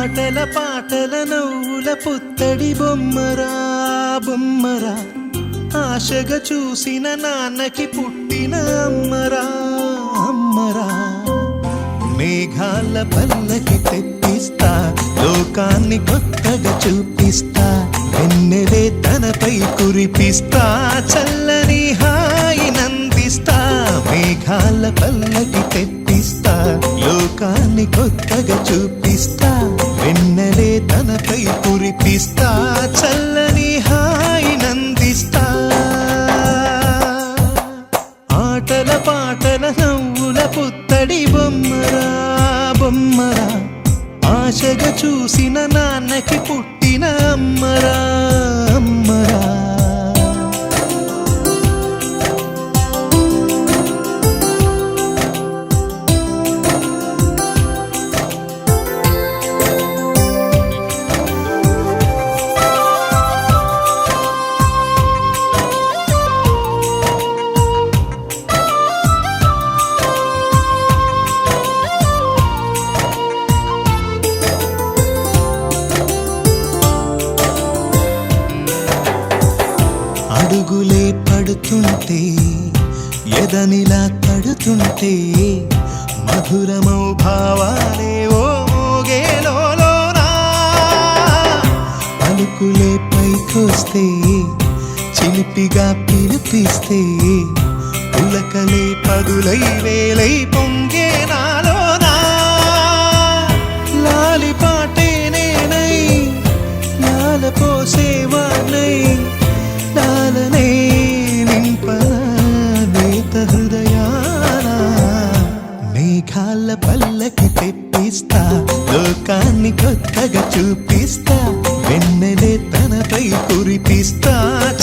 ఆటల పాటల నవ్వుల పుత్తడి బొమ్మరా బొమ్మరా, ఆశగా చూసిన నాన్నకి పుట్టిన అమ్మరా అమ్మరా. మేఘాల పల్లకి తెప్పిస్తా, లోకాన్ని కొత్తగా చూపిస్తా, వెన్నెలే తనపై కురిపిస్తా, చల్లని హాయి నందిస్తా. మేఘాల పల్లకి తెప్పిస్తా, లోకాన్ని కొత్తగా చూపిస్తా, వెన్నెలే తనపై కురిపిస్తా, చల్లని హాయి నందిస్తా. ఆటల పాటల నవ్వుల పుత్తడి బొమ్మరా బొమ్మరా, ఆశగా చూసిన నాన్నకి పుట్టిన అమ్మరా అమ్మరా. అడుగులే పడుతుంటే ఎదనిలా తడుతుంటే, మధురమౌ భావాలే ఓ మోగేలోనా. పలుకులే పైకొస్తే చిలిపిగా పిలిపిస్తే, పులకలే పదులై వేలై పొంగే నాలోనా. లాలి పాటే నేనై లాల పోసేవాణ్ణై, లాలనే నింపనేత హృదయాన. మేఘాల పల్లకి తెప్పిస్తా, లోకాన్ని కొత్తగా చూపిస్తా, వెన్నెలే తనపై కురిపిస్తా,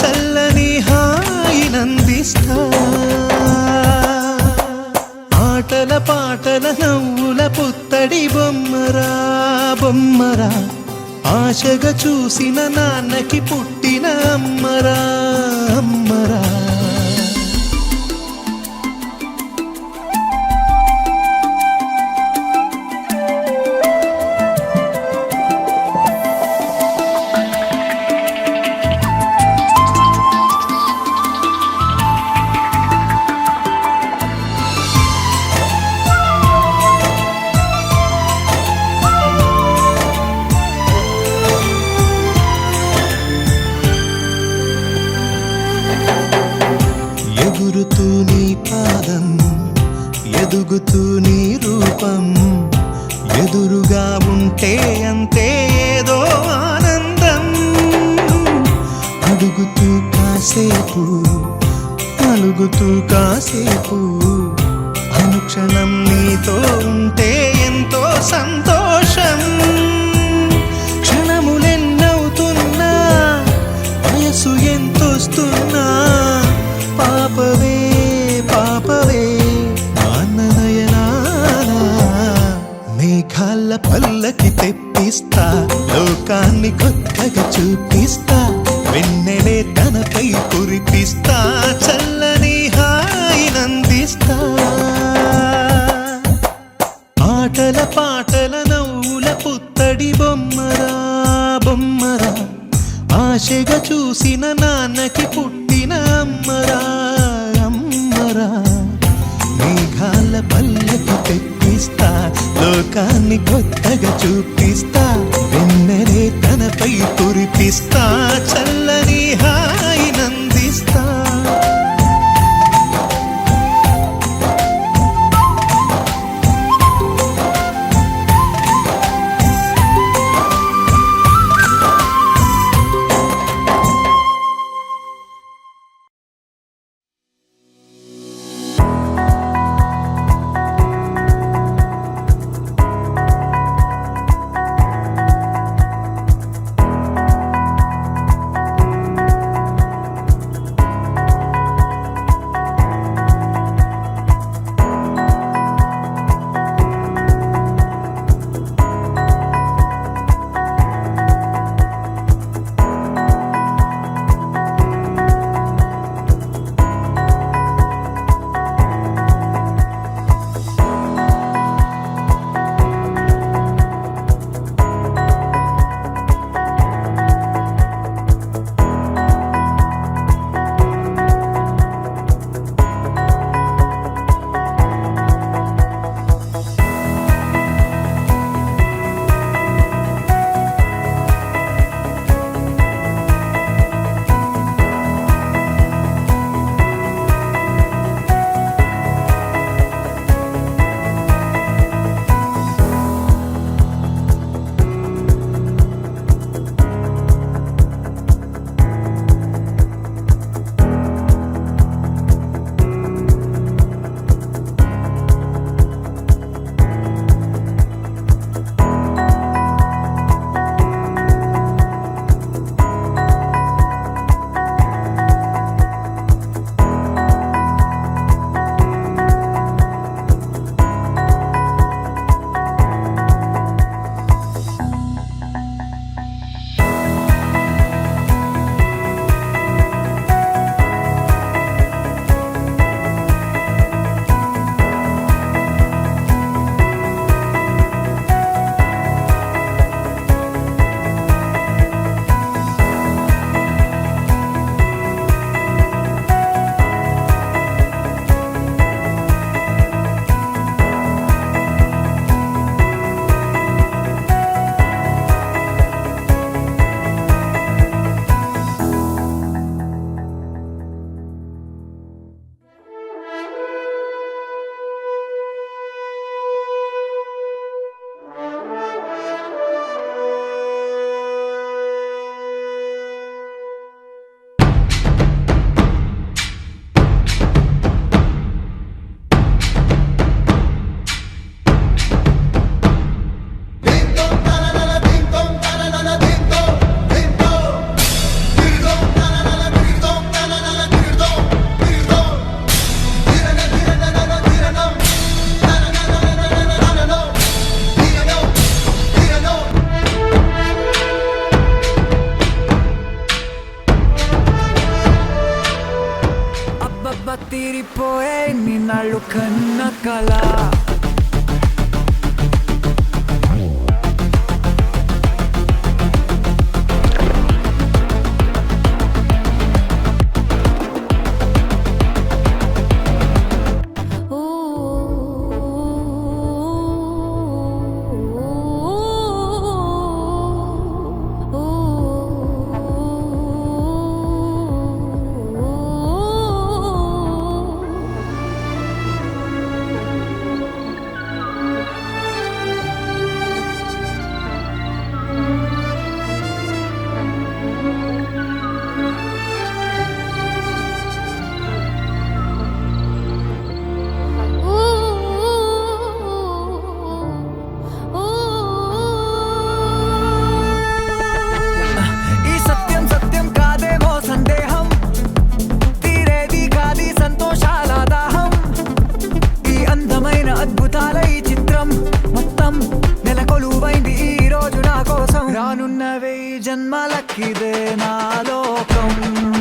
చల్లని హాయి నందిస్తా. ఆటల పాటల నవ్వుల పుత్తడి బొమ్మరా బొమ్మరా, ఆశగా చూసిన నాన్నకి పుట్టిన అమ్మరా అమ్మరా. ఎగురుతూ నీ పాదం, ఎదుగుతూ నీ రూపం, ఎదురుగా ఉంటే అంతే ఏదో ఆనందం. అడుగుతూ కాసేపు, అలుగుతూ కాసేపు, అనుక్షణం నీతో ఉంటే ఎంతో సంతోషం. క్షణములెన్నవుతున్నా, వయసు ఎంతొస్తున్నా, పాపవే పాపవే నాన్ననయనానా. మేఘాల పల్లకి తెప్పిస్తా, లోకాన్ని కొత్తగా చూపిస్తా, వెన్నెలే తనపై కురిపిస్తా, చల్లని హాయి నందిస్తా. ఆటల పాటల నవ్వుల పుత్తడి బొమ్మరా బొమ్మరా, ఆశగా చూసిన నాన్నకి పుట్టిన అమ్మరా అమ్మరా. మేఘాల పల్లకి తెప్పిస్తా, లోకాన్ని కొత్తగా చూపిస్తా, వెన్నెలే తనపై కురిపిస్తా, చల్లని హాయి నందిస్తా. ఎన్నాళ్ళు కన్న కళ రానున్నవే జన్మలకిదే నా లోకం